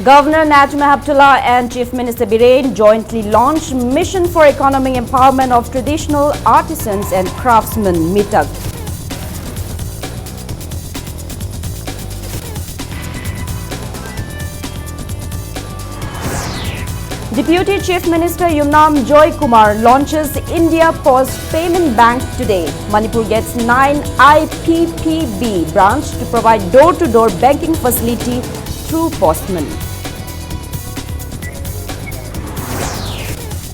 Governor Najma Heptullah and Chief Minister Biren jointly launched Mission for Economic Empowerment of Traditional Artisans and Craftsmen, MITAG. Deputy Chief Minister Yumnam Joy Kumar launches India Post Payment Bank today. Manipur gets 9 IPPB branch to provide door-to-door banking facility through postmen.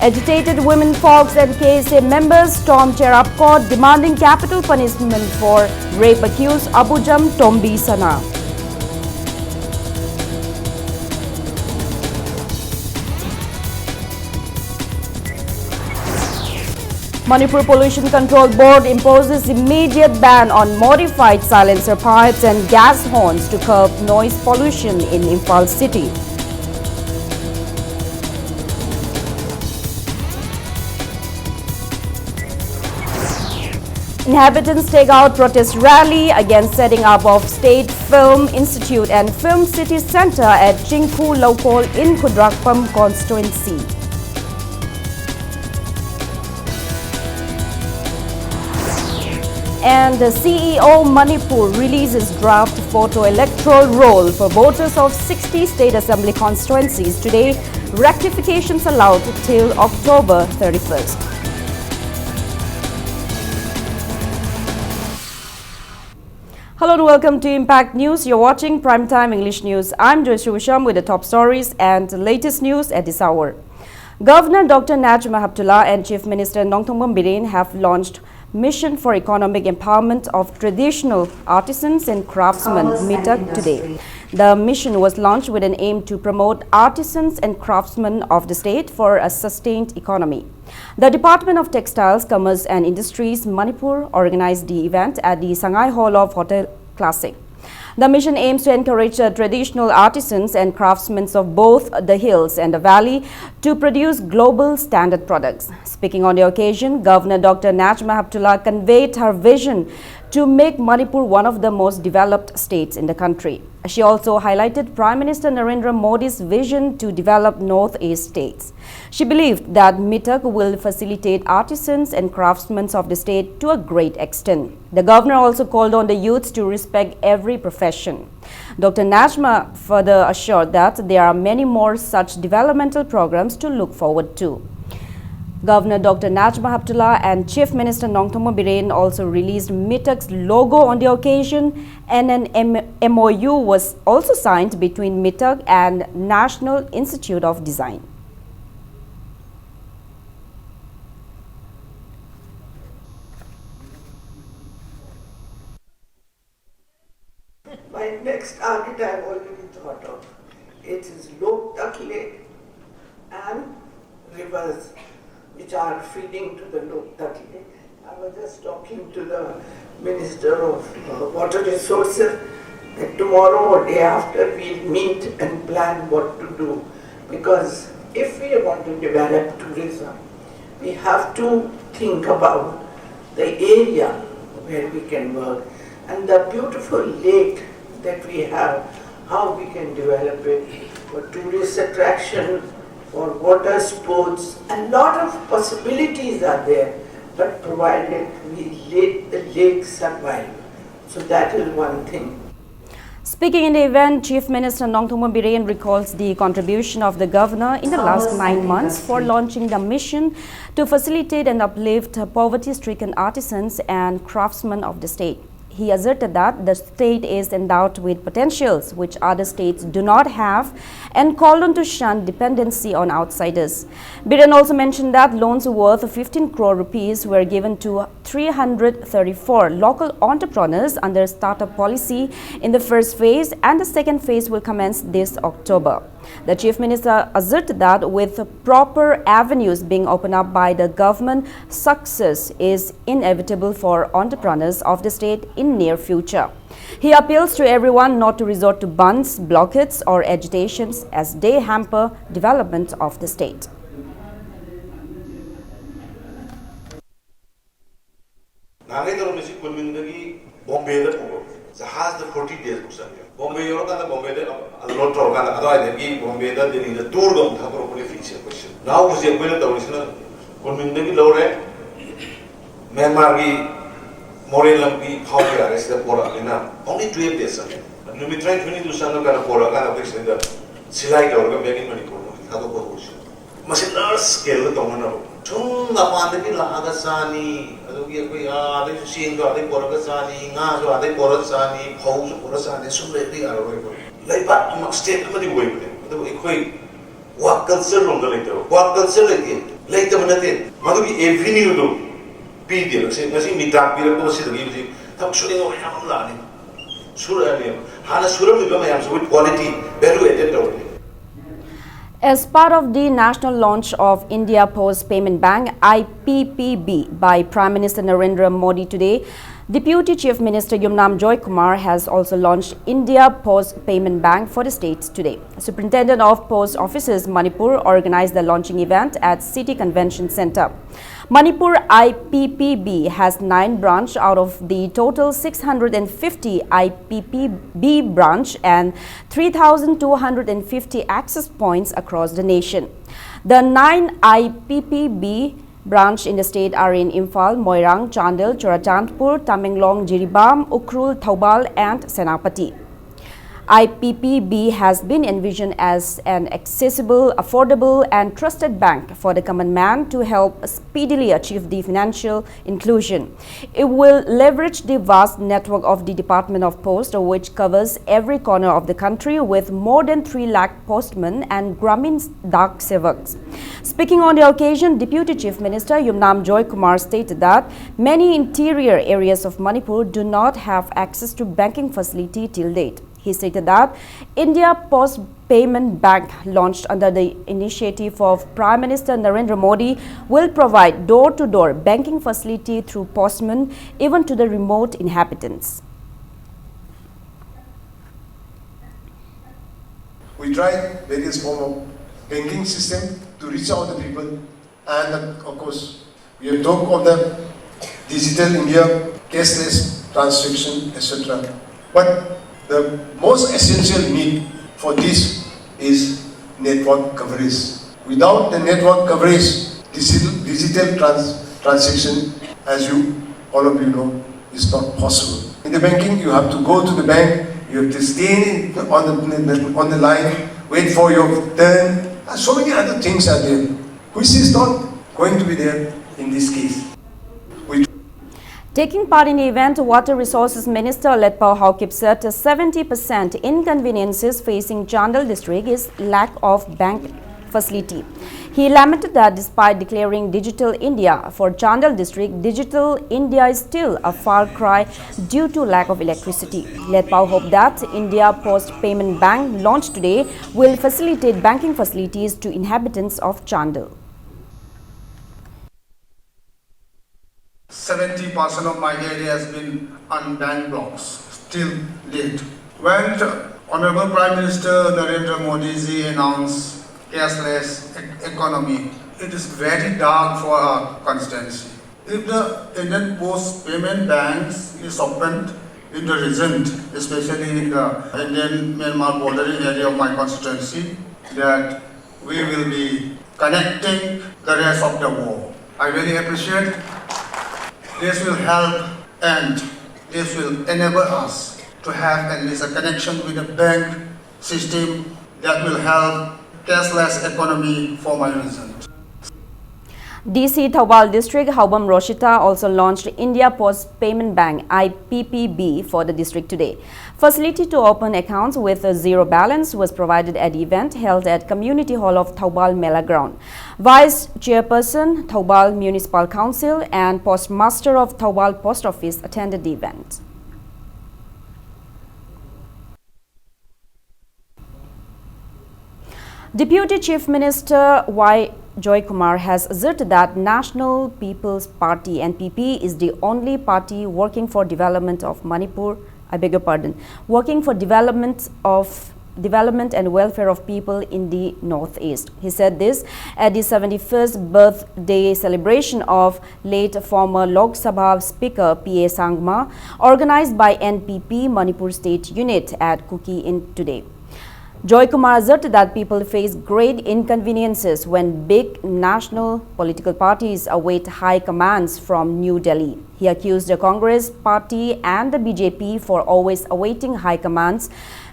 Agitated women folks and KSA members stormed Cherab Court demanding capital punishment for rape accused Abujam Tombi Sana. Manipur Pollution Control Board imposes immediate ban on modified silencer pipes and gas horns to curb noise pollution in Imphal city. Inhabitants take out protest rally against setting up of State Film Institute and Film City Centre at Chingku Local in Kudrakpam constituency. And the CEO Manipur releases draft photo electoral roll for voters of 60 state assembly constituencies today. Rectifications allowed till October 31st. Hello and welcome to Impact News. You're watching Primetime English News. I'm Joyce Rusham with the top stories and the latest news at this hour. Governor Dr. Najma Heptullah and Chief Minister Nongthombam Biren have launched Mission for Economic Empowerment of Traditional Artisans and Craftsmen, MITAG, today. The mission was launched with an aim to promote artisans and craftsmen of the state for a sustained economy. The Department of Textiles, Commerce and Industries, Manipur, organized the event at the Shanghai Hall of Hotel Classic. The mission aims to encourage traditional artisans and craftsmen of both the hills and the valley to produce global standard products. Speaking on the occasion, Governor Dr. Najma Heptullah conveyed her vision to make Manipur one of the most developed states in the country. She also highlighted Prime Minister Narendra Modi's vision to develop North-East states. She believed that MITAG will facilitate artisans and craftsmen of the state to a great extent. The governor also called on the youths to respect every profession. Dr. Najma further assured that there are many more such developmental programs to look forward to. Governor Dr. Najma Heptullah and Chief Minister Nongthombam Biren also released MITAG's logo on the occasion, and an MOU was also signed between MITAG and National Institute of Design. My next target I have already thought of. It is Loktak Lake and rivers which are feeding to the Loktak Lake. I was just talking to the Minister of Water Resources that tomorrow or day after we'll meet and plan what to do. Because if we want to develop tourism, we have to think about the area where we can work and the beautiful lake that we have, how we can develop it for tourist attraction, for water sports. A lot of possibilities are there, but provided we let the lake survive. So that is one thing. Speaking in the event, Chief Minister Nongthombam Biren recalls the contribution of the governor in the last 9 months for launching the mission to facilitate and uplift poverty-stricken artisans and craftsmen of the state. He asserted that the state is endowed with potentials which other states do not have and called on to shun dependency on outsiders. Biren also mentioned that loans worth 15 crore rupees were given to 334 local entrepreneurs under startup policy in the first phase, and the second phase will commence this October. The Chief Minister asserted that with proper avenues being opened up by the government, success is inevitable for entrepreneurs of the state in near future. He appeals to everyone not to resort to bunds, blockades or agitations as they hamper development of the state. 나가이더로 미시 군민들이 bombe'da has the 40 days book Bombay Yoraka, Bombay, a lot of other Bombay, the tour of Thakur question. Now, was a winner, the original Kumindaki Lore, Myanmar, Morelampi, how we arrest the Pora, only 12 days again. And we try to do some kind of Pora, kind of question the Silai or making Manipur, Thakur. Machine scale the Domino. Tung Lapandaki Lagasani, Aduki, seeing the other Porasani, Nazo, other Porasani, Pose Porasani, so lately are away. Like that, you must state the way. The equate. What culture on the later? What culture again? Later, Madu every new do. Peter, say, Mita, Peter, Possi, actually, no Hamlani. Suralium. Hana Suram with quality, value added. As part of the national launch of India Post Payment Bank IPPB by Prime Minister Narendra Modi today, Deputy Chief Minister Yumnam Joy Kumar has also launched India Post Payment Bank for the states today. Superintendent of Post Offices Manipur organized the launching event at City Convention Centre. Manipur IPPB has 9 branches out of the total 650 IPPB branch and 3,250 access points across the nation. The 9 IPPB branch in the state are in Imphal, Moirang, Chandel, Churachandpur, Tamenglong, Jiribam, Ukhrul, Thoubal and Senapati. IPPB has been envisioned as an accessible, affordable and trusted bank for the common man to help speedily achieve the financial inclusion. It will leverage the vast network of the Department of Post, which covers every corner of the country with more than 3 lakh postmen and Gramin Dak Sevaks. Speaking on the occasion, Deputy Chief Minister Yumnam Joy Kumar stated that many interior areas of Manipur do not have access to banking facility till date. He stated that India Post Payment Bank, launched under the initiative of Prime Minister Narendra Modi, will provide door-to-door banking facility through postmen even to the remote inhabitants. We tried various forms of banking system to reach out to people, and of course we have talked of the digital India, cashless transaction, etc. But the most essential need for this is network coverage. Without the network coverage, digital transaction, as all of you know, is not possible. In the banking, you have to go to the bank, you have to stay on the line, wait for your turn, and so many other things are there, which is not going to be there in this case. Taking part in the event, Water Resources Minister Letpao Haokip said 70% inconveniences facing Chandel district is lack of bank facility. He lamented that despite declaring Digital India for Chandel district, Digital India is still a far cry due to lack of electricity. Letpao hoped that India Post Payment Bank launched today will facilitate banking facilities to inhabitants of Chandel. 70% of my area has been unbanked blocks, still late. When Honorable Prime Minister Narendra Modi ji announced cashless economy, it is very dark for our constituency. If the Indian Post Payment Banks is opened in the region, especially in the Indian Myanmar bordering area of my constituency, that we will be connecting the rest of the world. I really appreciate. This will help and this will enable us to have at least a connection with the bank system that will help cashless economy for my region. DC Thoubal District Haubam Roshita also launched India Post Payment Bank IPPB for the district today. Facility to open accounts with a zero balance was provided at the event held at Community Hall of Thoubal Mela Ground. Vice Chairperson, Thoubal Municipal Council and Postmaster of Thoubal Post Office attended the event. Deputy Chief Minister Joy Kumar has asserted that National People's Party NPP is the only party working for development of Manipur, working for development of development and welfare of people in the Northeast. He said this at the 71st birthday celebration of late former Lok Sabha Speaker P.A. Sangma, organized by NPP Manipur State Unit at Kuki in today. Joy Kumar asserted that people face great inconveniences when big national political parties await high commands from New Delhi. He accused the Congress party and the BJP for always awaiting high commands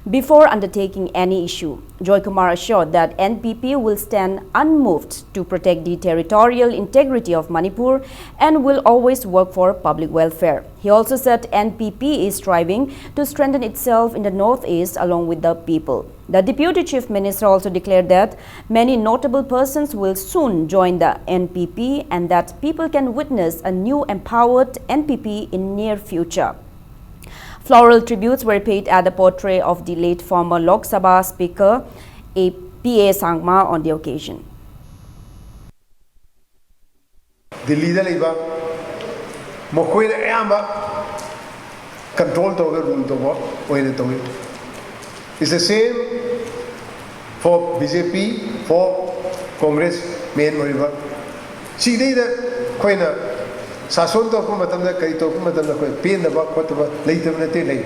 before undertaking any issue. Joy Kumar assured that NPP will stand unmoved to protect the territorial integrity of Manipur and will always work for public welfare. He also said NPP is striving to strengthen itself in the Northeast along with the people. The Deputy Chief Minister also declared that many notable persons will soon join the NPP and that people can witness a new empowered NPP in near future. Floral tributes were paid at the portrait of the late former Lok Sabha Speaker P.A. Sangma on the occasion. Delhi da leiba mokoi da ayamba control toga rule toga oine toga. It's the same for BJP, for Congress main moriba. Chide da koina Sason to ko matam na kai to ko matam na ko pen na ba ko to ba leitam na te lei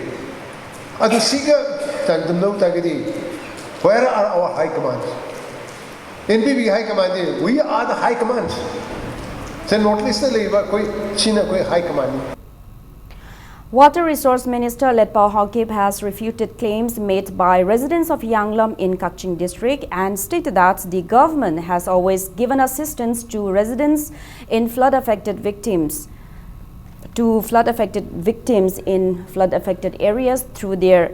adu siga tandum no tagidi. Where are our high commands? NPP high command, we are the high commands. So not list the leiba koi china koi high command. Water Resource Minister Letpao Haokip has refuted claims made by residents of Yanglam in Kaching district and stated that the government has always given assistance to residents in flood-affected victims in flood-affected areas through their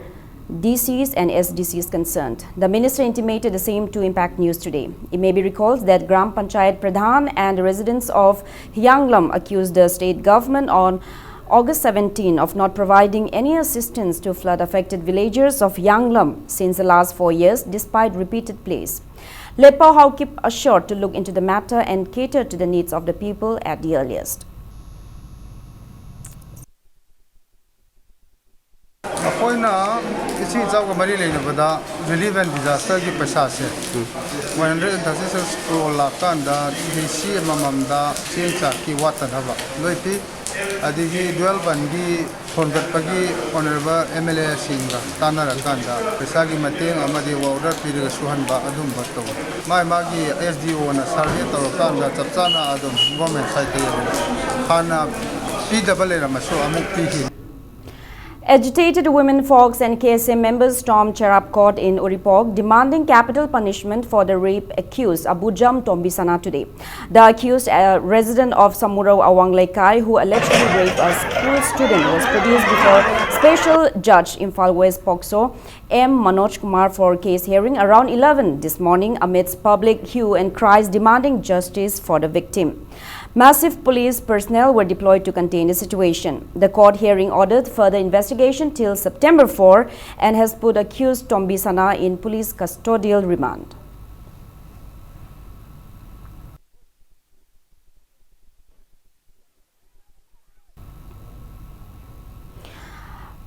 DCs and SDCs concerned. The minister intimated the same to Impact News today. It may be recalled that Gram Panchayat Pradhan and residents of Yanglam accused the state government on August 17 of not providing any assistance to flood-affected villagers of Yanglam since the last 4 years, despite repeated pleas. Letpao Haokip assured to look into the matter and cater to the needs of the people at the earliest. Relief and disaster ki paisa se 136 crore la kan da DC mamamda chencha ki watan haba loipi adigi dual bandi fondat pagi honorable MLA singa tanara kan da paisa ki mateng amadi order piriga suhan ba adum bato mai magi SDO na sarve to kan da chapchana adum government side ya khana PWL ramaso amuk pi. Agitated women folks and KSA members stormed Cherab Court in Uripok, demanding capital punishment for the rape accused Abujam Tombisana today. The accused, a resident of Samurao Awang Lekai, who allegedly raped a school student, was produced before Special Judge Imphal West Pokso M. Manoj Kumar for case hearing around 11 this morning amidst public hue and cries demanding justice for the victim. Massive police personnel were deployed to contain the situation. The court hearing ordered further investigation till September 4 and has put accused Tombisana in police custodial remand.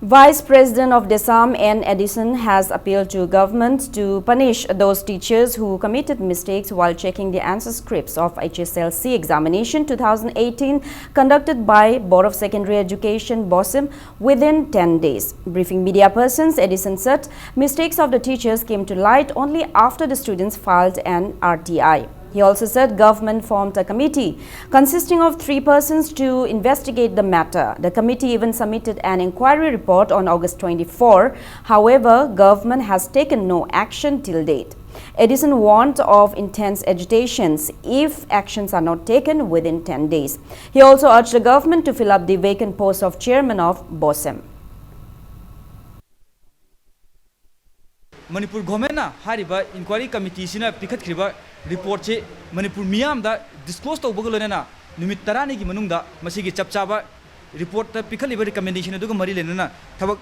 Vice President of Desam N. Edison has appealed to government to punish those teachers who committed mistakes while checking the answer scripts of HSLC examination 2018 conducted by Board of Secondary Education BOSIM within 10 days. Briefing media persons, Edison said mistakes of the teachers came to light only after the students filed an RTI. He also said government formed a committee consisting of 3 persons to investigate the matter. The committee even submitted an inquiry report on August 24. However, government has taken no action till date. Edison warned of intense agitations if actions are not taken within 10 days. He also urged the government to fill up the vacant post of chairman of BOSIM. Manipur government na hariba inquiry committee sina pikhat kriba report che Manipur miyam da disclose to bogolone na numit tarani gi manung da masigi chapchaba report ta pikhaliba recommendation aduga mari lenana thabak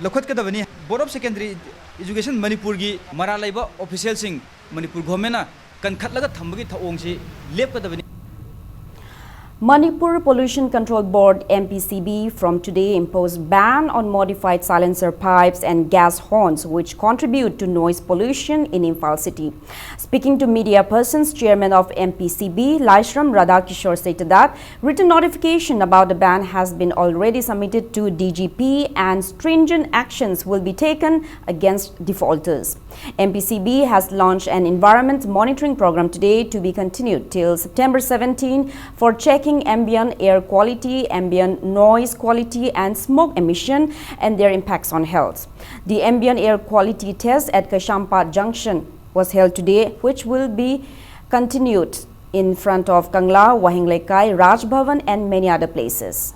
lakhat kadabani Board of Secondary Education Manipur gi mara laiba official sing Manipur government na kan khatlaga thambagi thaong si lep kadabani. Manipur Pollution Control Board MPCB from today imposed ban on modified silencer pipes and gas horns which contribute to noise pollution in Imphal city. Speaking to media persons, Chairman of MPCB Laishram Radhakishore stated that written notification about the ban has been already submitted to DGP and stringent actions will be taken against defaulters. MPCB has launched an environment monitoring program today to be continued till September 17 for checking ambient air quality, ambient noise quality and smoke emission and their impacts on health. The ambient air quality test at Kashampa Junction was held today, which will be continued in front of Kangla, Wahinglekai, Raj Bhavan and many other places.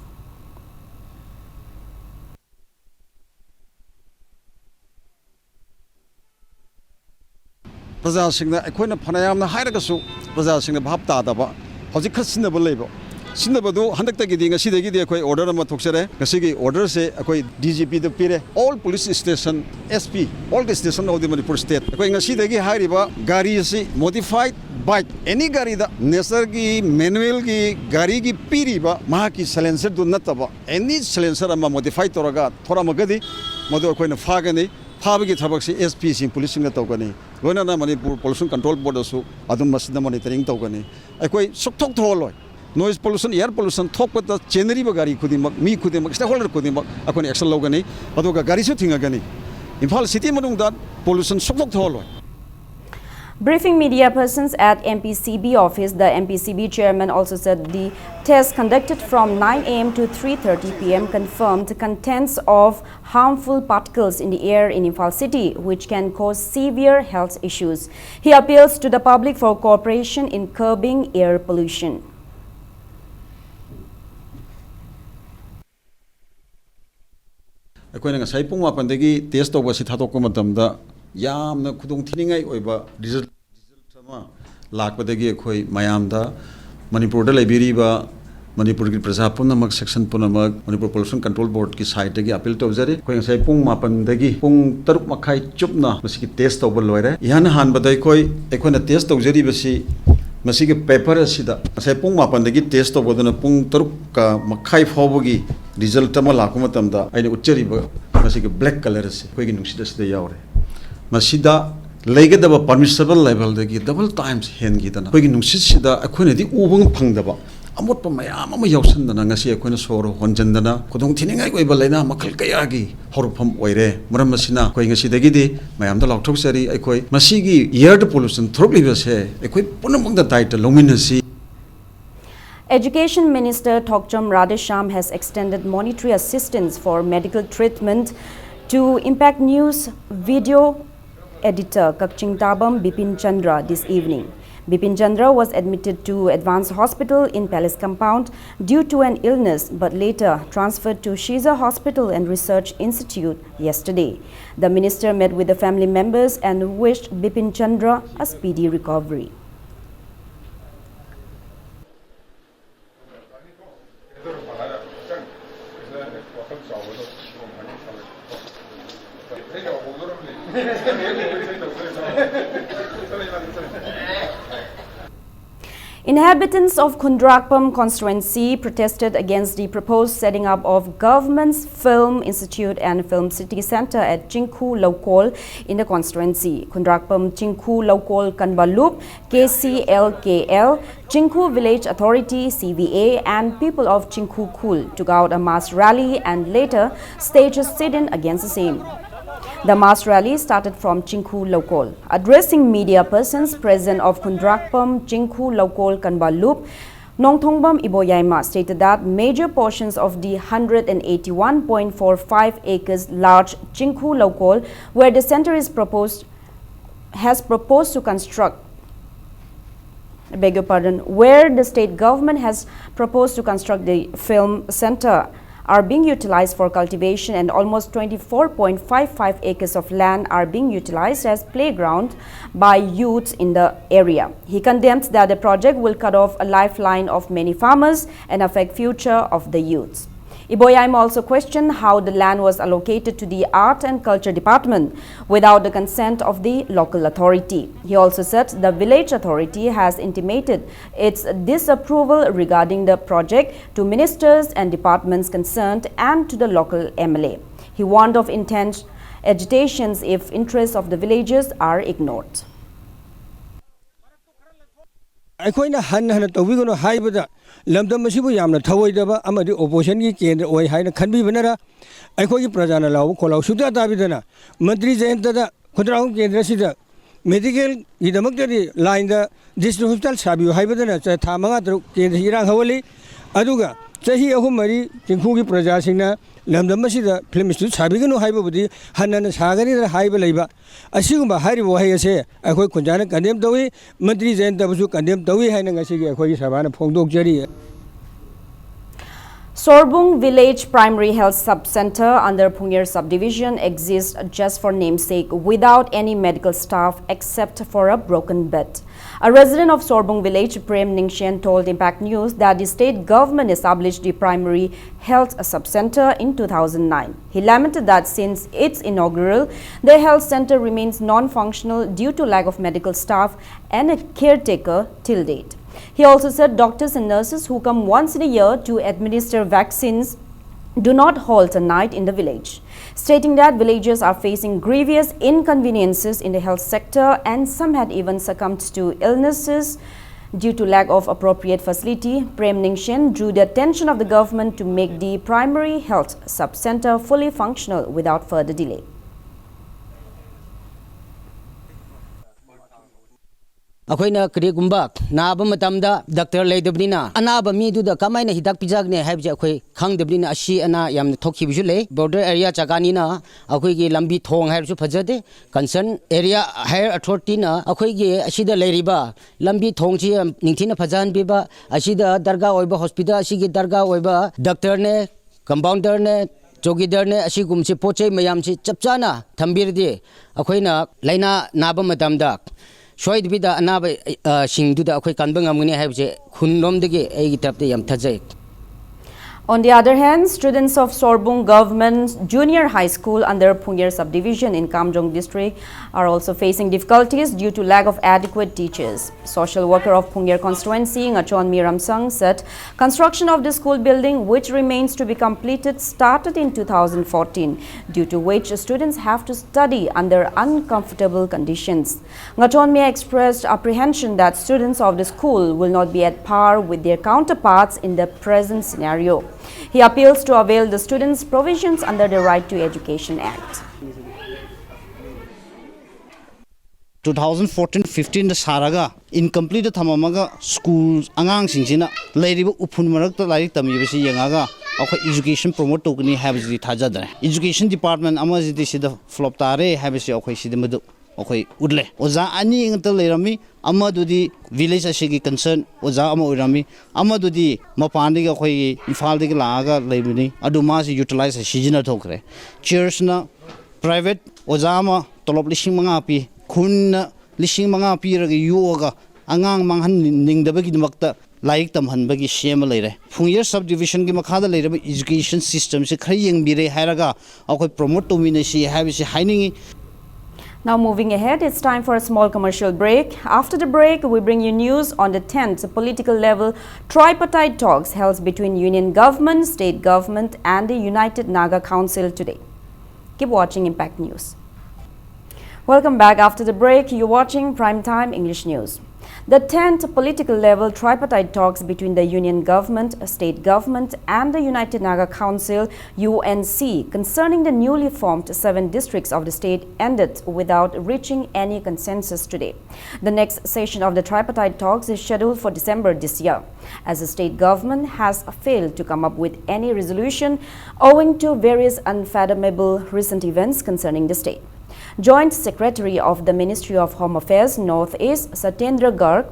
प्रजासिंगना अखोइना फनायामना हाइरगसु प्रजासिंगना भाब तादबा हौजिक खसिनबो लेबो सिनबदु हंदक्तगिदि ngasiदगिदि अखोइ order अमा थोक्सरे ngasiगी order से अखोइ DGP द पिरे all police station SP all the station of the Manipur state अखोइ ngasiदगी हाइरिबा गाड़ी से मॉडिफाइड बाइक एनी गाड़ी दा नेचर की मैनुअल की गाड़ी की पीरिबा महा की साइलेंसर दु नतबा एनी साइलेंसर अमा मॉडिफाइड तोरगा थोरा मगदि मदु अखोइना फागनि फाबगी थबक से एसपी सिंह पुलिस सिंह तौगनी लोनना मणिपुर पोल्यूशन कंट्रोल बोर्ड असु अदुम मसिदा मॉनिटरिंग तौगनी अखोइ सुक्थोक थोलोय नॉइज पोल्यूशन एयर पोल्यूशन थोकपत चेनरीबा गाड़ी खुदिमक मी खुदिमक स्टेक होल्डर खुदिमक अखोनि एक्शन लौगनी अदुगा गाड़ी सु थिंगगनी इम्फाल सिटी मनुंगदा पोल्यूशन सुक्थोक थोलोय. Briefing media persons at MPCB office, the MPCB chairman also said the test conducted from 9 a.m. to 3:30 p.m. confirmed contents of harmful particles in the air in Imphal city, which can cause severe health issues. He appeals to the public for cooperation in curbing air pollution. अखोइना ngasai pung mapan degi test tawba si thatokko matamda यामना खुदों थिनिंगाई ओइबा result समा लाकपदगी अखोइ मयामदा मणिपुर द लाइब्रेरीबा मणिपुर की प्रजा पुनमक सेक्शन पुनमक मणिपुर पोल्यूशन कंट्रोल बोर्ड की साइट दगी अपील तौजरे अखोइ ngasai पुंग मापन दगी पुंग तरुक मखाई चुपना मसिकी टेस्ट तौबल लोइरे यान हान बदai अखोइ अखोइना टेस्ट तौजरी बसी मसिकी पेपर असिदा ngasai पुंग मापन दगी टेस्ट तौबदना पुंग तरुक का मखाई फावबगी रिजल्ट तमा लाको मतमदा आइने उच्चरीबा मसिकी ब्लैक कलर असे अखोइगी नुसिदा सिदा यावरे मसीदा लेगदब परमिसिबल लेवल दगी डबल टाइम्स हेनगीदना अखोइगी नुसिसिदा अखोइनदि उबंग फंगदबा अमोट मयाम अमा यावसनदना ngasi अखोइना सोर होनजनदना खुदों थिनिंगाई ओइबा लेना मखल कयागी हरफम ओइरे मरम मसिना अखोइ ngasiदगिदि मयामदा लाउथोकसरी अखोइ मसिगी एयर पोल्यूशन थ्रोकलिबसे अखोइ पुनमंगदा दायित्व लौमिनसी. Education Minister Thokcham Radhesham has extended monetary assistance for medical treatment to Impact News video editor Kakching Tabam Bipin Chandra this evening. Bipin Chandra was admitted to Advanced Hospital in Palace Compound due to an illness but later transferred to Shiza Hospital and Research Institute yesterday. The minister met with the family members and wished Bipin Chandra a speedy recovery. Inhabitants of Kundrakpam constituency protested against the proposed setting up of Government's Film Institute and Film City Centre at Chinku Lokol in the constituency. Kundrakpam Chinku Lokol Kanbalup, KCLKL, Chinku Village Authority CVA and people of Chinku Kul took out a mass rally and later staged a sit-in against the same. The mass rally started from Chinku Lokol. Addressing media persons, President of Kundrakpam Chinku Lokol Kanbalup, Nongthongbam Iboyaima stated that major portions of the 181.45 acres large Chinku Lokol, where the center is has proposed to construct, where the state government has proposed to construct the film center, are being utilized for cultivation and almost 24.55 acres of land are being utilized as playground by youths in the area. He condemns that the project will cut off a lifeline of many farmers and affect future of the youths. Iboyaim also questioned how the land was allocated to the Art and Culture Department without the consent of the local authority. He also said the village authority has intimated its disapproval regarding the project to ministers and departments concerned and to the local MLA. He warned of intense agitations if interests of the villagers are ignored. ꯑꯩꯈꯣꯏꯅ ꯍꯟꯅ ꯍꯟꯅ ꯇꯧꯕꯤꯒꯅꯨ ꯍꯥꯏꯕꯗ ꯂꯝꯗꯝ ꯑꯁꯤꯕꯨ ꯌꯥꯝꯅ ꯊꯑꯣꯏꯗꯕ ꯑꯃꯗꯤ ꯑꯣꯄꯣꯖꯤꯁꯟꯒꯤ ꯀꯦꯟꯗ꯭ꯔ ꯑꯣꯏ ꯍꯥꯏꯅ ꯈꯟꯕꯤꯕꯅꯔ ꯑꯩꯈꯣꯏꯒꯤ ꯄ꯭ꯔꯖꯥꯅ ꯂꯥꯎꯕ ꯈꯣꯜꯂꯥꯎ ꯁꯨꯛꯇꯥ ꯇꯥꯕꯤꯗꯅ ꯃꯟꯇ꯭ꯔꯤ ꯖꯌꯟꯇꯗ ꯈꯨꯟꯗ꯭ꯔꯥꯛꯐꯝ ꯀꯦꯟꯗ꯭ꯔ ꯑꯁꯤꯗ ꯃꯦꯗꯤꯀꯦꯜꯒꯤꯗꯃꯛꯇꯗꯤ ꯂꯥꯏꯟꯗ ꯗꯤꯁꯇ꯭ꯔꯤꯛ ꯍꯣꯁꯄꯤꯇꯥꯜ ꯁꯥꯕꯤꯌꯨ ꯍꯥꯏꯕꯗꯅ ꯊꯥ 5-6 ꯀꯦꯟꯗ꯭ꯔ ꯏꯔꯥꯡ ꯍꯧꯍꯜꯂꯤ ꯑꯗꯨꯒ ꯆꯍꯤ 3-4 ꯆꯤꯡꯈꯨꯒꯤ ꯄ꯭ꯔꯖꯥꯁꯤꯡꯅ ꯂꯝꯗꯝ ꯑꯁꯤꯗ ꯐꯤꯂꯝ ꯏꯟꯁꯇꯤꯇ꯭ꯌꯨꯠ ꯁꯥꯕꯤꯒꯅꯨ ꯍꯥꯏꯕꯕꯨꯗꯤ ꯍꯟꯅ ꯁꯥꯒꯅꯤꯅ ꯍꯥꯏꯕ ꯂꯩꯕ ꯑꯁꯤꯒꯨꯝꯕ ꯍꯥꯏꯔꯤꯕ ꯋꯥꯍꯩ ꯑꯁꯦ ꯑꯩꯈꯣꯏ ꯈꯨꯟꯖꯥꯅ ꯀꯟꯗꯦꯝ ꯇꯧꯏ ꯃꯟꯇ꯭ꯔꯤ ꯖꯌꯟꯇꯕꯨꯁꯨ ꯀꯟꯗꯦꯝ ꯇꯧꯏ ꯍꯥꯏꯅ ꯉꯁꯤꯒꯤ ꯑꯩꯈꯣꯏꯒꯤ ꯁꯚꯥꯅ ꯐꯣꯡꯗꯣꯛꯆꯔꯤ. Sorbung Village Primary Health Sub-Center under Phungyer Subdivision exists just for namesake without any medical staff except for a broken bed. A resident of Sorbung Village, Prem Ningshen, told Impact News that the state government established the Primary Health Sub-Center in 2009. He lamented that since its inaugural, the health center remains non-functional due to lack of medical staff and a caretaker till date. He also said doctors and nurses who come once in a year to administer vaccines do not halt a night in the village, stating that villagers are facing grievous inconveniences in the health sector and some had even succumbed to illnesses due to lack of appropriate facility. Prem Ningshen drew the attention of the government to make the primary health sub-center fully functional without further delay. अखोइना करिगुम्बा Naba मतमदा doctor लेदबनिना अनाबा मीदुदा कमाइना हिदाक पिजागने हाइबजे अखोइ खंगदबनिना अशी अना यामना थोखिबिजु ले border area चगानिना अखोइगी लंबी थोंग हाइबजु फजदे concern area higher authority ना अखोइगी अशीदा लेरिबा लंबी थोंगची निंथिना फजान बिबा अशीदा दरगाह ओइबा hospital अशीगी दरगाह ओइबा doctor ने compounder ने चौकीदार ने अशीगुमसे पोचे मयामसे चपचाना थंबिरदे अखोइना लाइना नाबा मतमदा सोइदबिदा अनाबा सिंगदुदा अखोइ कानबा ngamgni हाइबजे खुनलomdagi एगी तरफते yam थजै. On the other hand, students of Sorbung Government Junior High School under Phungyer Subdivision in Kamjong District are also facing difficulties due to lack of adequate teachers. Social worker of Phungyer constituency, Ngachon Miramsang, said construction of the school building, which remains to be completed, started in 2014, due to which students have to study under uncomfortable conditions. Ngachon Mia expressed apprehension that students of the school will not be at par with their counterparts in the present scenario. He appeals to avail the students' provisions under the Right to Education Act. 2014-15 saraga incomplete thamamaga schools angang singsina leiriba upun marakta larik tamibasi yangaga akho education promote tokni habisi thajadare education department amazidi sida flop tare habisi akho sida madu akho udle oza ani ingta leirami amadudi village asigi concern oza ama urami amadudi mapandi ga khoi infal digi laaga leibini aduma si utilize sijina thokre chairs na private oza ma tolop lishing manga pi khun lishing manga pi rag yoga angang manghan ningdabagi dimakta laik tamhanbagi shema leire Phungyer subdivision gi makhada leire education system se khari yengbire hairaga akoi promote tomine si habisi hainingi. Now moving ahead, it's time for a small commercial break. After the break, we bring you news on the 10th political level tripartite talks held between Union Government, State Government and the United Naga Council today. Keep watching Impact News. Welcome back. After the break, you're watching Primetime English News. The 10th political level tripartite talks between the Union Government, State Government and the United Naga Council UNC concerning the newly formed 7 districts of the state ended without reaching any consensus today. The next session of the tripartite talks is scheduled for December this year, as the state government has failed to come up with any resolution owing to various unfathomable recent events concerning the state. Joint Secretary of the Ministry of Home Affairs Northeast, Satyendra Garg,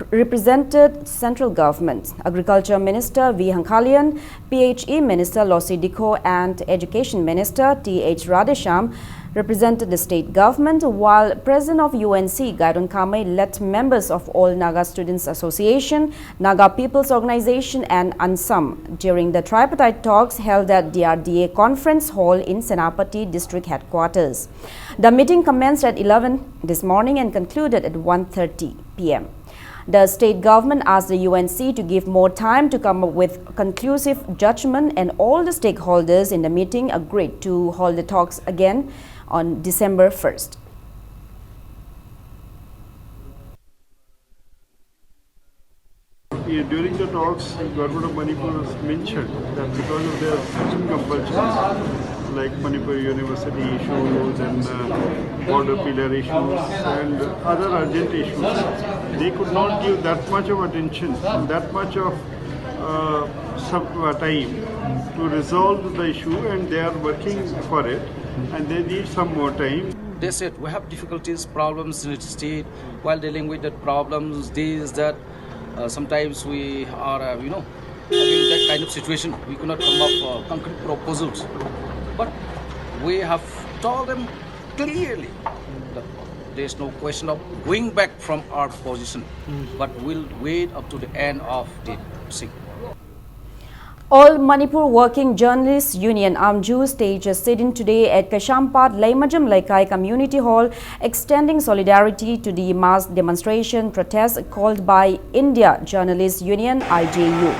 represented central government. Agriculture Minister V. Hankalian, PHE Minister Losi Dikho and Education Minister T.H. Radhesham represented the state government, while President of UNC, Gaidon Kamei, led members of All Naga Students Association, Naga People's Organization and ANSAM during the tripartite talks held at DRDA Conference Hall in Senapati District Headquarters. The meeting commenced at 11 this morning and concluded at 1:30 p.m. The state government asked the UNC to give more time to come up with conclusive judgment, and all the stakeholders in the meeting agreed to hold the talks again on December 1st. During the talks, the government of Manipur has mentioned that because of their teaching compulsions, like Manipur University issues and border pillar issues and other urgent issues, they could not give that much of attention, that much of time to resolve the issue, and they are working for it, and they need some more time. They said we have difficulties, problems in the state. While dealing with the problems, that sometimes we are, having that kind of situation. We could not come up with concrete proposals. But we have told them clearly that there is no question of going back from our position, but we'll wait up to the end of the thing. All Manipur Working Journalists Union AMJU staged a sit-in today at Kashampat Laimajam Laikai Community Hall, extending solidarity to the mass demonstration protest called by India Journalists Union IJU.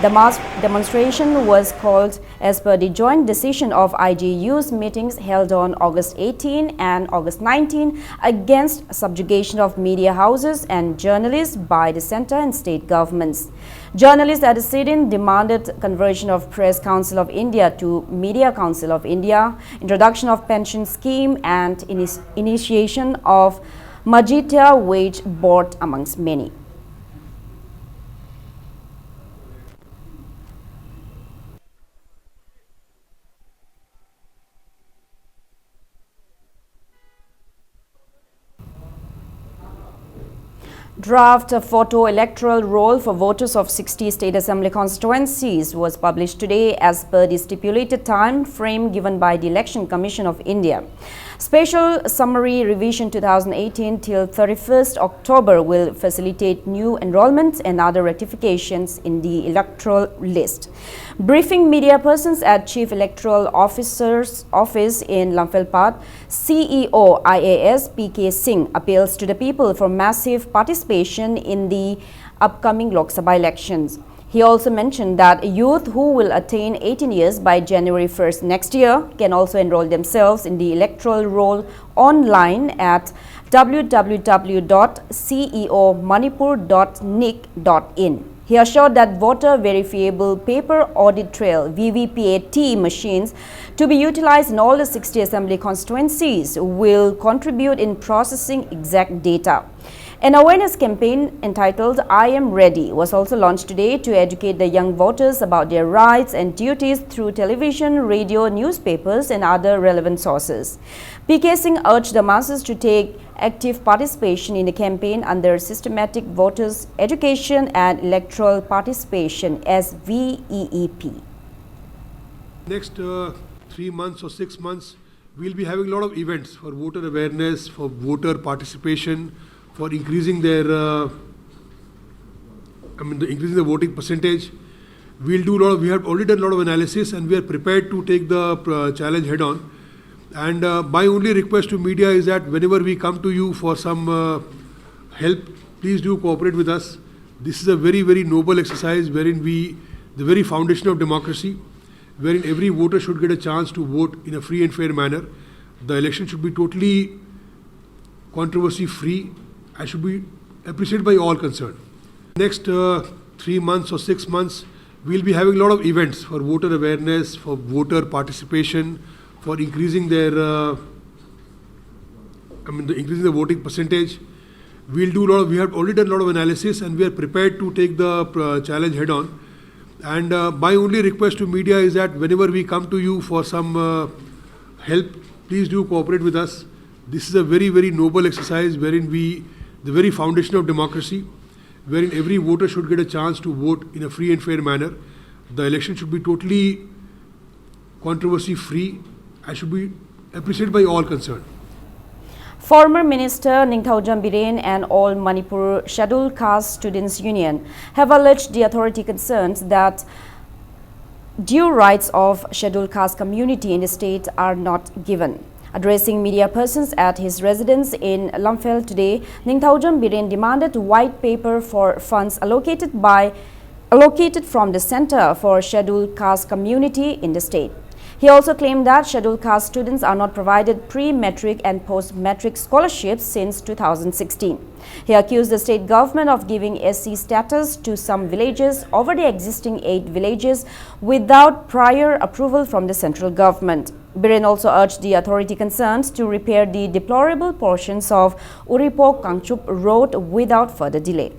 The mass demonstration was called as per the joint decision of IJU's meetings held on August 18 and August 19 against subjugation of media houses and journalists by the centre and state governments. Journalists at the sit-in demanded conversion of Press Council of India to Media Council of India, introduction of pension scheme and initiation of Majitya Wage Board amongst many. Draft photo electoral roll for voters of 60 state assembly constituencies was published today as per the stipulated time frame given by the Election Commission of India. Special Summary Revision 2018 till 31st October will facilitate new enrollments and other rectifications in the electoral list. Briefing media persons at Chief Electoral Officer's office in Lamphel-Pat, CEO IAS PK Singh appeals to the people for massive participation in the upcoming Lok Sabha elections. He also mentioned that youth who will attain 18 years by January 1st next year can also enroll themselves in the electoral roll online at www.ceomanipur.nic.in. He assured that voter verifiable paper audit trail VVPAT machines to be utilized in all the 60 assembly constituencies will contribute in processing exact data. An awareness campaign entitled I Am Ready was also launched today to educate the young voters about their rights and duties through television, radio, newspapers and other relevant sources. PK Singh urged the masses to take active participation in the campaign under Systematic Voters Education and Electoral Participation (SVEEP). Next 3 months or 6 months, we'll be having a lot of events for voter awareness, for voter participation, for increasing their, increasing the voting percentage. We'll do a lot of, we have already done a lot of analysis and we are prepared to take the challenge head on. And my only request to media is that whenever we come to you for some help, please do cooperate with us. This is a very, very noble exercise wherein the very foundation of democracy, wherein every voter should get a chance to vote in a free and fair manner. The election should be totally controversy free and should be appreciated by all concerned. Next 3 months or 6 months, we'll be having a lot of events for voter awareness, for voter participation, for increasing their, increasing the voting percentage. We'll do a lot of, we have already done a lot of analysis and we are prepared to take the challenge head on. And my only request to media is that whenever we come to you for some help, please do cooperate with us. This is a very, very noble exercise wherein the very foundation of democracy, wherein every voter should get a chance to vote in a free and fair manner. The election should be totally controversy free and should be appreciated by all concerned. Former Minister Ningthaujam Biren and All Manipur Scheduled Caste Students Union have alleged the authority concerns that due rights of scheduled caste community in the state are not given. Addressing media persons at his residence in Lamphel today, Ningthaujam Biren demanded a white paper for funds allocated from the Center for Scheduled Caste Community in the state. He also claimed that scheduled caste students are not provided pre-metric and post-metric scholarships since 2016. He accused the state government of giving SC status to some villages over the existing 8 villages without prior approval from the central government. Biren also urged the authority concerned to repair the deplorable portions of Uripok-Kangchup road without further delay.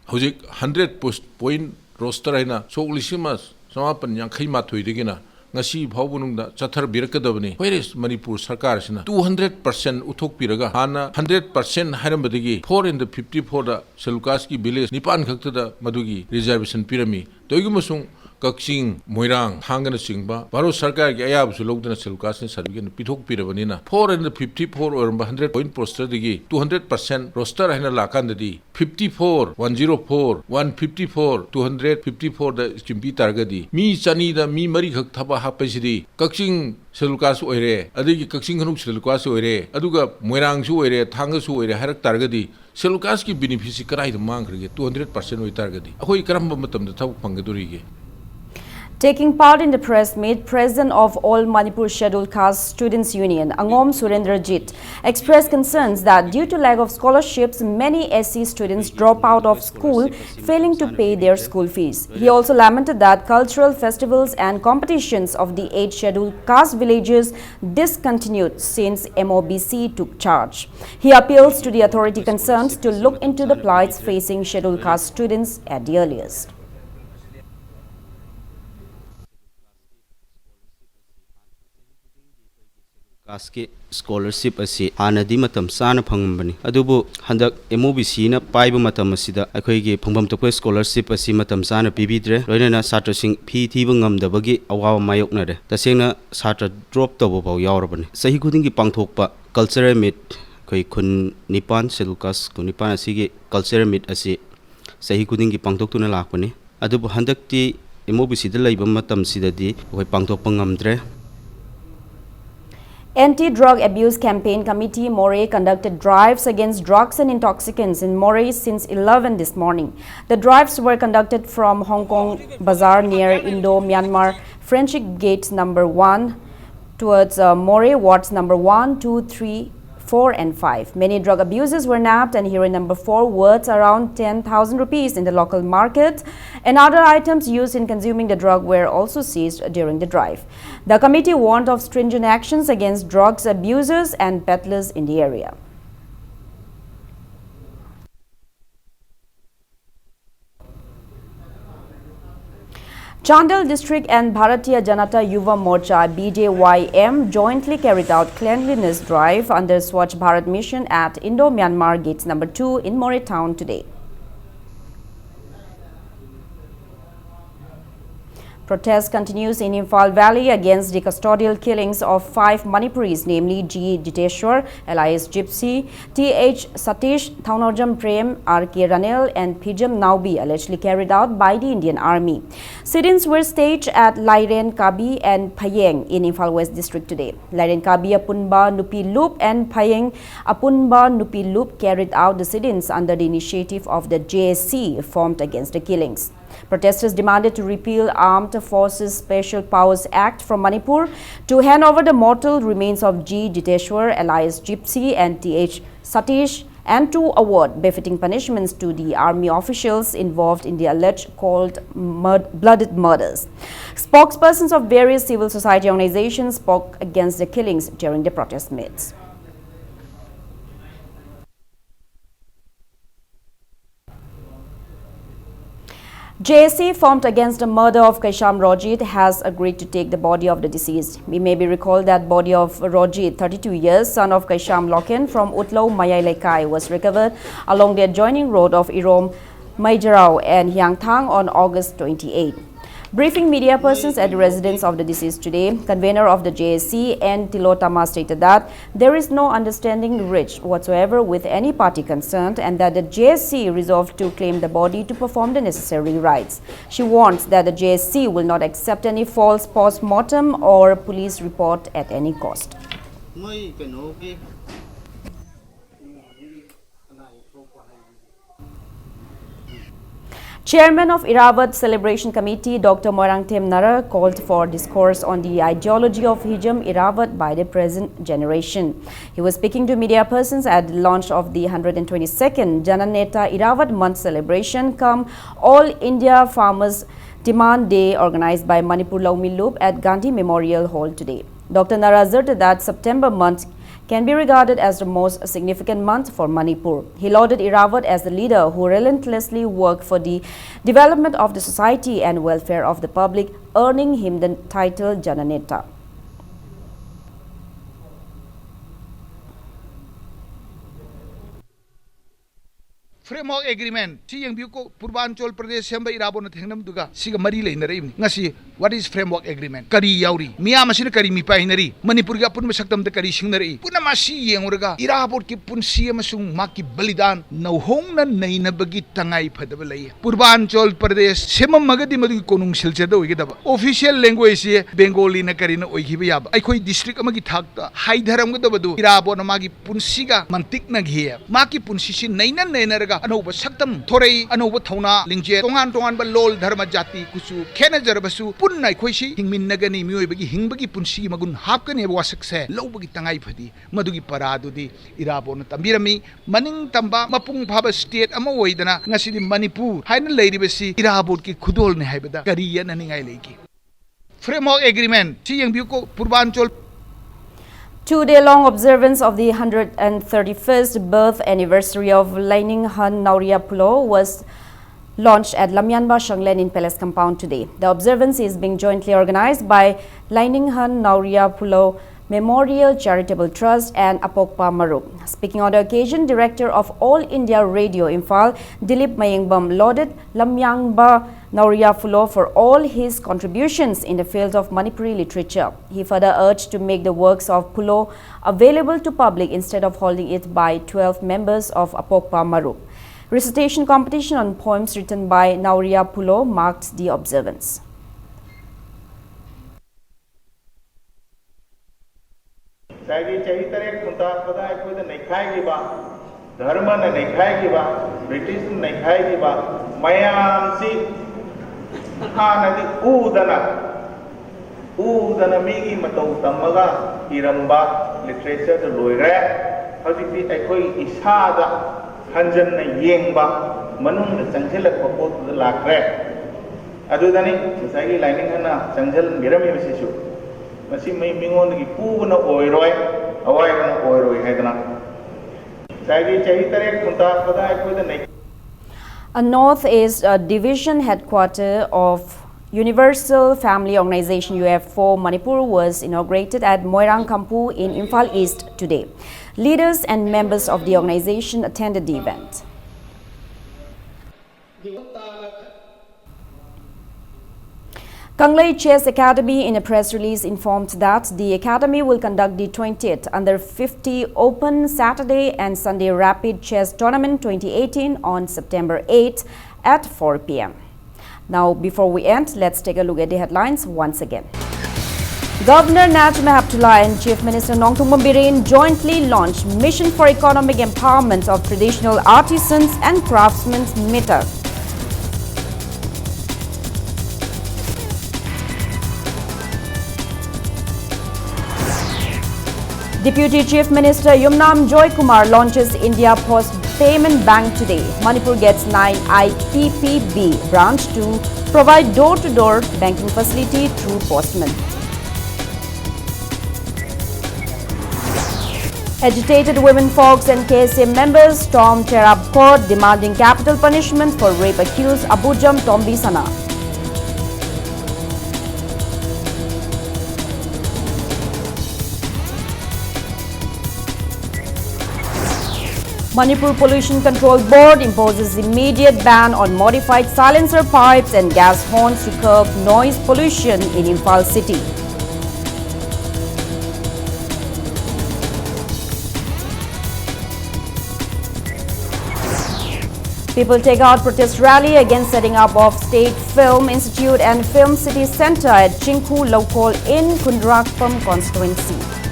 Hojik 100 point roster haina soglisimas samapan yankhai mathoi digina ngasi phawbunungda chathar birakadabani where is Manipur sarkar sina 200% uthok piraga hana 100% hairambadigi 4 in the 54 da Selukas ki village nipan khakta da madugi reservation pirami toigumasung Kakching, Moirang, Hangana Singba, Baro Sarkar, Ayab, Sulogana Silkas, and Sarvigan, Pitok Piravanina, 454 or 100 point poster, 200% roster and a lakandadi, 54, 104, 154, 254, the Chimpi Targadi, me Chanida, me Marikak Taba Hapasidi, Kakching Selukas Oire, Adiki Kakching Hanuk Selukas Oire, Aduga, Moirang Suere, Tangas Oire, Harak Targadi, Selukaski benefici Karai the Mankri, 200% with Targadi. Ahoy Karambamatam, the Tau Pangadurigi. Taking part in the press meet, President of All Manipur Scheduled Caste Students Union, Angom Surendrajit, expressed concerns that due to lack of scholarships, many SC students drop out of school, failing to pay their school fees. He also lamented that cultural festivals and competitions of the 8 scheduled caste villages discontinued since MOBC took charge. He appeals to the authority concerned to look into the plights facing scheduled caste students at the earliest. Caste scholarship asi hanadi matam sana phangambani adubu handak MOBC na paiba matam asida akhoi phangam tokoi scholarship asi matam sana pibidre loinana satra sing phi thiba ngamdabagi awawa mayokna re tasengna satra drop tobo baw yaurabani sahi khudingi pangthokpa cultural meet khoi khun nipan selukas kun nipan asigi cultural meet asi sahi khudingi pangthoktuna lakpani adubu handakti MOBC da laiba matam sidadi khoi pangthokpa ngamdre. Anti-Drug Abuse Campaign Committee Moray conducted drives against drugs and intoxicants in Moray since 11 this morning. The drives were conducted from Hong Kong Bazaar near Indo-Myanmar Friendship Gate number 1 towards Moray wards number 1, 2, 3, 4 and 5. Many drug abusers were nabbed and heroin number 4 worth around 10,000 rupees in the local market, and other items used in consuming the drug were also seized during the drive. The committee warned of stringent actions against drugs abusers and peddlers in the area. Chandel District and Bharatiya Janata Yuva Morcha BJYM jointly carried out cleanliness drive under Swachh Bharat mission at Indo-Myanmar Gates number 2 in Moray town today. Protest continues in Imphal Valley against the custodial killings of 5 Manipuris, namely G. Jiteshwar, alias Gypsy, T.H. Satish, Thaunojam Prem, R.K. Ranil and Pijam Naubi, allegedly carried out by the Indian Army. Sit-ins were staged at Lairen Kabi and Phayeng in Imphal West District today. Lairen Kabi Apunba Nupi Loop and Phayeng Apunba Nupi Loop carried out the sit-ins under the initiative of the JSC formed against the killings. Protesters demanded to repeal Armed Forces Special Powers Act from Manipur, to hand over the mortal remains of G. Jiteshwar, alias Gypsy, and T.H. Satish, and to award befitting punishments to the army officials involved in the alleged blooded murders. Spokespersons of various civil society organizations spoke against the killings during the protest meets. JSC formed against the murder of Kaisham Rojit has agreed to take the body of the deceased. It may be recalled that body of Rojit, 32 years, son of Kaisham Loken from Utlau Mayai Lekai, was recovered along the adjoining road of Irom Maijarao and Hyangthang on August 28. Briefing media persons at the residence of the deceased today, convener of the JSC and Tilotama stated that there is no understanding reached whatsoever with any party concerned and that the JSC resolved to claim the body to perform the necessary rites. She warns that the JSC will not accept any false post-mortem or police report at any cost. Chairman of Irrawad's Celebration Committee, Dr. Moirangthem Nara, called for discourse on the ideology of Hijam Irrawad by the present generation. He was speaking to media persons at the launch of the 122nd Jananeta Irrawad Month celebration come All India Farmers Demand Day organized by Manipur Laumi Loop at Gandhi Memorial Hall today. Dr. Nara asserted that September month can be regarded as the most significant month for Manipur. He lauded Irrawad as the leader who relentlessly worked for the development of the society and welfare of the public, earning him the title Jananeta. Framework agreement si yang biu ko Purbanchal Pradesh semba irabo na thengnam duga siga mari leina rei ngasi what is framework agreement kari yauri miya masina kari mi painari Manipur ga pun masaktam de kari singnari puna masi yengurga irabo ki punsi amasung maki balidan nauhong na naina bagi tangai phadaba lei Purbanchal Pradesh semam magadi madu konung silche da oigedaba official language se Bengali na kari na oigiba yaba aikoi district amagi thakta haidharam ga dabadu irabo na magi punsi ga mantik na ghe maki punsi si naina naina Anova Saktam, Torei, Anova Tona, Lingje, Tongan Tongan Balol, Dharma Jati, Kusu, Kenajarbasu, Punai Koishi, Hingmin Nagani, Muibagi, Hingbagi Punsi, Magun, Hapkan, Wasakse, Lobagi Tangaipadi, Madugi Paradudi, Irabon, Tambirami, Maning Tamba, Mapung Paba State, Amawaidana, Nasidi Manipur, Haina Lady Besi, Irabotki, Kudol Nehebeda, Karian and Ningaileki. Framework agreement, Chiang Buko, Purbanchal. Two-day-long observance of the 131st birth anniversary of Laining Han Nauria Pulo was launched at Lamyanba Shanglen in Palace Compound today. The observance is being jointly organized by Laining Han Nauria Pulo Memorial Charitable Trust and Apokpa Maru. Speaking on the occasion, Director of All India Radio Imphal, Dilip Mayengbam, lauded Lamyangba Nauria Pulo for all his contributions in the field of Manipuri literature. He further urged to make the works of Pulo available to public instead of holding it by 12 members of Apokpa Maru. Recitation competition on poems written by Nauria Pulo marked the observance. Sagi Chahitarek Kuntapada, I put the Nekai Giba, Dharma and Nekai Giba, British Nekai Giba, Mayam Si Hanadi Udana Migi Mato Tamaga, Iramba, literature, the Loire, Hajiti Ekoi Isada, Hanjan Yengba, Manung, the Sanjela Popo to the Lacre. Adudani, Sagi Lining Hana, Sanjel Mirami Sishu. A North is a division headquarters of Universal Family Organization UF4 Manipur was inaugurated at Moirang Kampu in Imphal East today. Leaders and members of the organization attended the event. Kanglei Chess Academy in a press release informed that the academy will conduct the 20th Under 50 Open Saturday and Sunday Rapid Chess Tournament 2018 on September 8 at 4 p.m. Now, before we end, let's take a look at the headlines once again. Governor Najma Heptullah and Chief Minister Nongthongpam Biren jointly launched Mission for Economic Empowerment of Traditional Artisans and Craftsmen (MITA). Deputy Chief Minister Yumnam Joy Kumar launches India Post Payment Bank today. Manipur gets 9 IPPB branch to provide door-to-door banking facility through postmen. Agitated women folks and KSA members stormed Cherab Court demanding capital punishment for rape accused Abujam Tombi Sana. Manipur Pollution Control Board imposes immediate ban on modified silencer pipes and gas horns to curb noise pollution in Imphal city. People take out protest rally against setting up of State Film Institute and Film City Centre at Chinku Local in Kundrakpam constituency.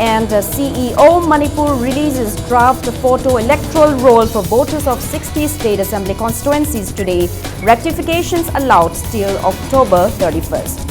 And the CEO Manipur releases draft photo electoral roll for voters of 60 state assembly constituencies today. Rectifications allowed till October 31st.